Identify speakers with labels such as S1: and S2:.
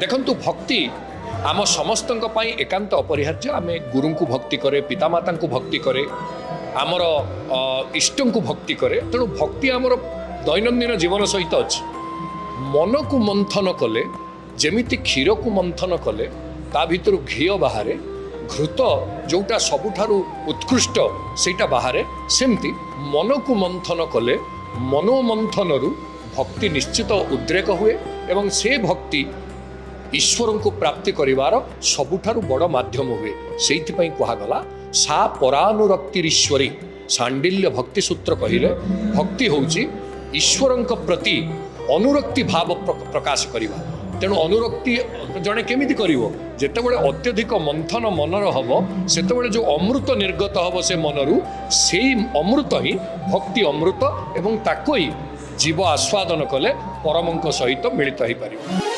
S1: देखंतु भक्ति आम समस्त एकांत अपरिहार्य। आम गुरु को भक्ति करे, पितामाता को भक्ति करे, आमर इष्ट को भक्ति करे। तेणु भक्ति आमर दैनंदिन जीवन सहित अच्छी। मन को मंथन कले जेमिति क्षीर को मंथन कले ता भितर घी बाहरे, घृत जोटा सबुठारु उत्कृष्ट सेटा बाहरे, सेमती मन को मंथन कले मनोमंथनरु भक्ति निश्चित उद्रेक हुए एवं से भक्ति ईश्वर को प्राप्ति करिवार सबुठारु बड़ माध्यम हुए। सेइथिपई कहागला सा परानुरक्तिरीश्वरी। सांडिल्य भक्ति सूत्र कहिले भक्ति होउची ईश्वर प्रति अनुरक्ति भाव प्रकाश करिवा। तेणु अनुरक्ति जड़े केमिति करिवो? जेतेबेले अत्यधिक मंथन मनर हबो सेतेबेले जो अमृत निर्गत हबो से मनरु, सेई अमृत ही भक्ति अमृत एवं ताको ही जीव आस्वादन कले परमंक सहित मिलित हो पारिबो।